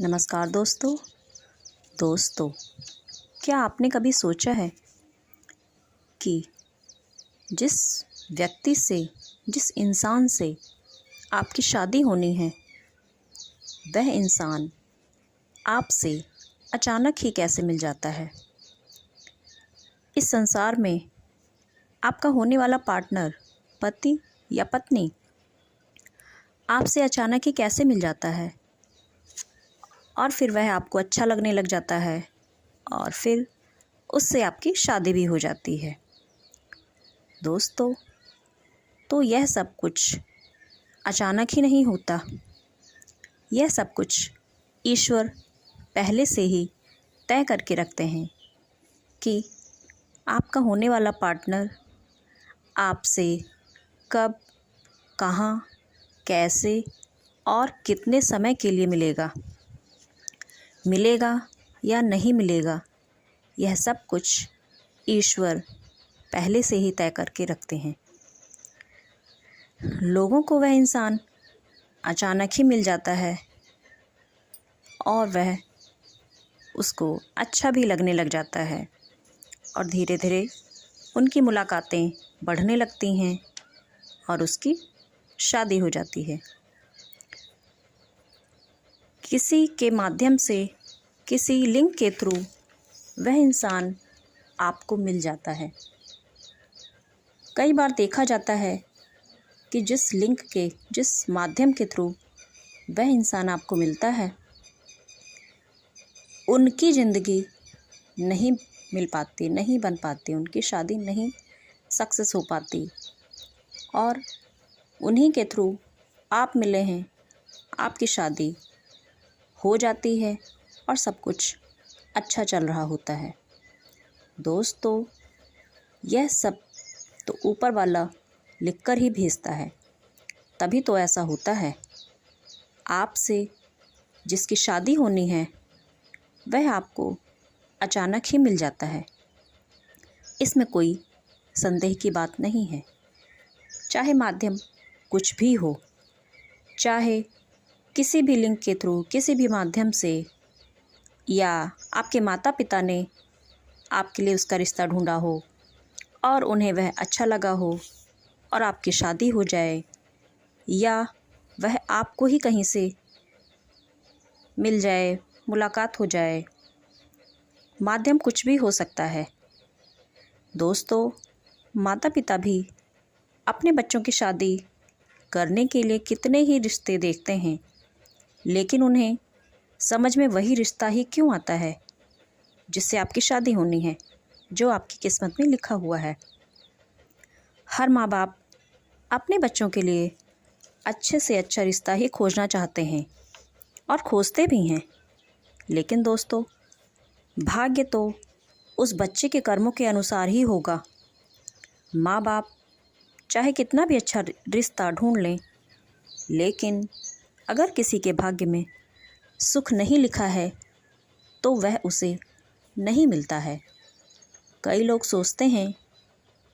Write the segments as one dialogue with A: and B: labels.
A: नमस्कार दोस्तों, क्या आपने कभी सोचा है कि जिस व्यक्ति से, जिस इंसान से आपकी शादी होनी है, वह इंसान आपसे अचानक ही कैसे मिल जाता है। इस संसार में आपका होने वाला पार्टनर, पति या पत्नी आपसे अचानक ही कैसे मिल जाता है और फिर वह आपको अच्छा लगने लग जाता है और फिर उससे आपकी शादी भी हो जाती है। दोस्तों, तो यह सब कुछ अचानक ही नहीं होता। यह सब कुछ ईश्वर पहले से ही तय करके रखते हैं कि आपका होने वाला पार्टनर आपसे कब, कहाँ, कैसे और कितने समय के लिए मिलेगा या नहीं मिलेगा, यह सब कुछ ईश्वर पहले से ही तय करके रखते हैं। लोगों को वह इंसान अचानक ही मिल जाता है और वह उसको अच्छा भी लगने लग जाता है और धीरे धीरे उनकी मुलाकातें बढ़ने लगती हैं और उसकी शादी हो जाती है। किसी के माध्यम से, किसी लिंक के थ्रू वह इंसान आपको मिल जाता है। कई बार देखा जाता है कि जिस माध्यम के थ्रू वह इंसान आपको मिलता है, उनकी ज़िंदगी नहीं मिल पाती, नहीं बन पाती, उनकी शादी नहीं सक्सेस हो पाती और उन्हीं के थ्रू आप मिले हैं, आपकी शादी हो जाती है और सब कुछ अच्छा चल रहा होता है। दोस्तों, यह सब तो ऊपर वाला लिखकर ही भेजता है, तभी तो ऐसा होता है। आपसे जिसकी शादी होनी है वह आपको अचानक ही मिल जाता है। इसमें कोई संदेह की बात नहीं है। चाहे माध्यम कुछ भी हो, चाहे किसी भी लिंक के थ्रू, किसी भी माध्यम से, या आपके माता पिता ने आपके लिए उसका रिश्ता ढूंढा हो और उन्हें वह अच्छा लगा हो और आपकी शादी हो जाए, या वह आपको ही कहीं से मिल जाए, मुलाकात हो जाए, माध्यम कुछ भी हो सकता है। दोस्तों, माता पिता भी अपने बच्चों की शादी करने के लिए कितने ही रिश्ते देखते हैं, लेकिन उन्हें समझ में वही रिश्ता ही क्यों आता है जिससे आपकी शादी होनी है, जो आपकी किस्मत में लिखा हुआ है। हर माँ बाप अपने बच्चों के लिए अच्छे से अच्छा रिश्ता ही खोजना चाहते हैं और खोजते भी हैं, लेकिन दोस्तों, भाग्य तो उस बच्चे के कर्मों के अनुसार ही होगा। माँ बाप चाहे कितना भी अच्छा रिश्ता ढूंढ लें, लेकिन अगर किसी के भाग्य में सुख नहीं लिखा है तो वह उसे नहीं मिलता है। कई लोग सोचते हैं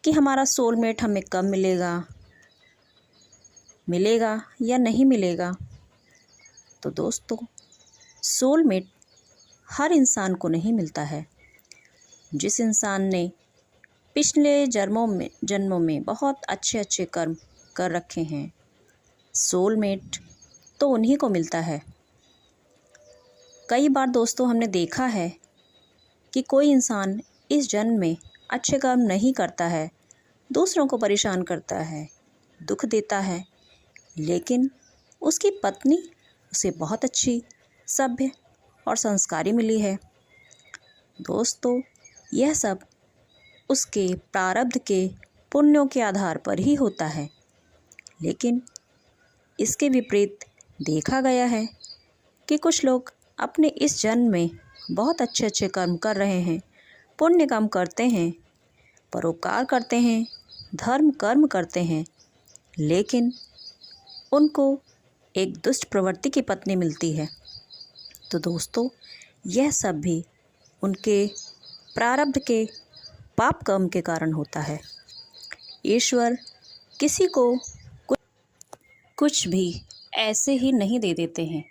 A: कि हमारा सोलमेट हमें कब मिलेगा या नहीं मिलेगा। तो दोस्तों, सोलमेट हर इंसान को नहीं मिलता है। जिस इंसान ने पिछले जन्मों में बहुत अच्छे कर्म कर रखे हैं, सोलमेट तो उन्हीं को मिलता है। कई बार दोस्तों, हमने देखा है कि कोई इंसान इस जन्म में अच्छे कर्म नहीं करता है, दूसरों को परेशान करता है, दुख देता है, लेकिन उसकी पत्नी उसे बहुत अच्छी, सभ्य और संस्कारी मिली है। दोस्तों, यह सब उसके प्रारब्ध के, पुण्यों के आधार पर ही होता है। लेकिन इसके विपरीत देखा गया है कि कुछ लोग अपने इस जन्म में बहुत अच्छे कर्म कर रहे हैं, पुण्य काम करते हैं, परोपकार करते हैं, धर्म कर्म करते हैं, लेकिन उनको एक दुष्ट प्रवृत्ति की पत्नी मिलती है। तो दोस्तों, यह सब भी उनके प्रारब्ध के पाप कर्म के कारण होता है। ईश्वर किसी को कुछ भी ऐसे ही नहीं दे देते हैं।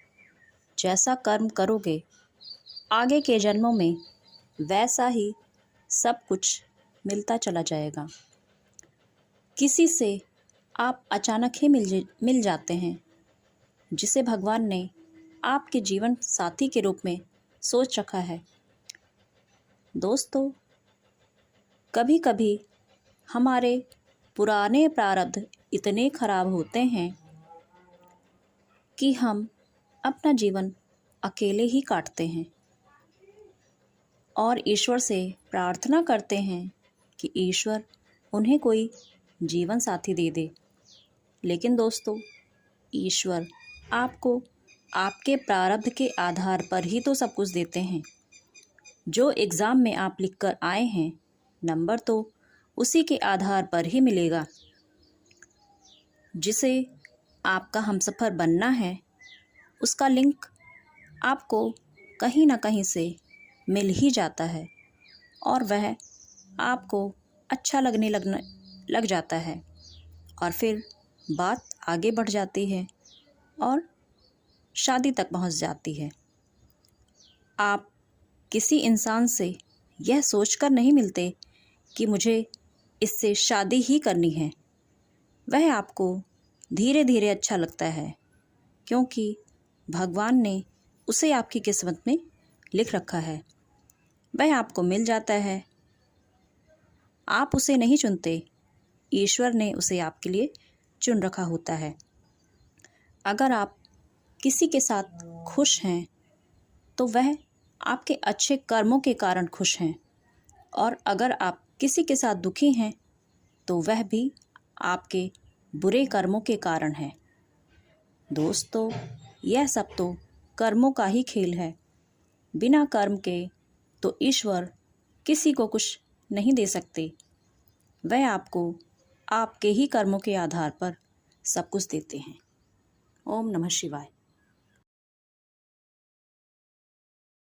A: जैसा कर्म करोगे आगे के जन्मों में, वैसा ही सब कुछ मिलता चला जाएगा। किसी से आप अचानक ही मिल जाते हैं, जिसे भगवान ने आपके जीवन साथी के रूप में सोच रखा है। दोस्तों, कभी कभी हमारे पुराने प्रारब्ध इतने खराब होते हैं कि हम अपना जीवन अकेले ही काटते हैं और ईश्वर से प्रार्थना करते हैं कि ईश्वर उन्हें कोई जीवन साथी दे दे। लेकिन दोस्तों, ईश्वर आपको आपके प्रारब्ध के आधार पर ही तो सब कुछ देते हैं। जो एग्ज़ाम में आप लिखकर आए हैं, नंबर तो उसी के आधार पर ही मिलेगा। जिसे आपका हमसफ़र बनना है, उसका लिंक आपको कहीं ना कहीं से मिल ही जाता है और वह आपको अच्छा लगने लग जाता है और फिर बात आगे बढ़ जाती है और शादी तक पहुंच जाती है। आप किसी इंसान से यह सोचकर नहीं मिलते कि मुझे इससे शादी ही करनी है। वह आपको धीरे धीरे अच्छा लगता है, क्योंकि भगवान ने उसे आपकी किस्मत में लिख रखा है। वह आपको मिल जाता है। आप उसे नहीं चुनते, ईश्वर ने उसे आपके लिए चुन रखा होता है। अगर आप किसी के साथ खुश हैं तो वह आपके अच्छे कर्मों के कारण खुश हैं, और अगर आप किसी के साथ दुखी हैं तो वह भी आपके बुरे कर्मों के कारण है। दोस्तों, यह सब तो कर्मों का ही खेल है। बिना कर्म के तो ईश्वर किसी को कुछ नहीं दे सकते। वह आपको आपके ही कर्मों के आधार पर सब कुछ देते हैं। ओम नमः शिवाय।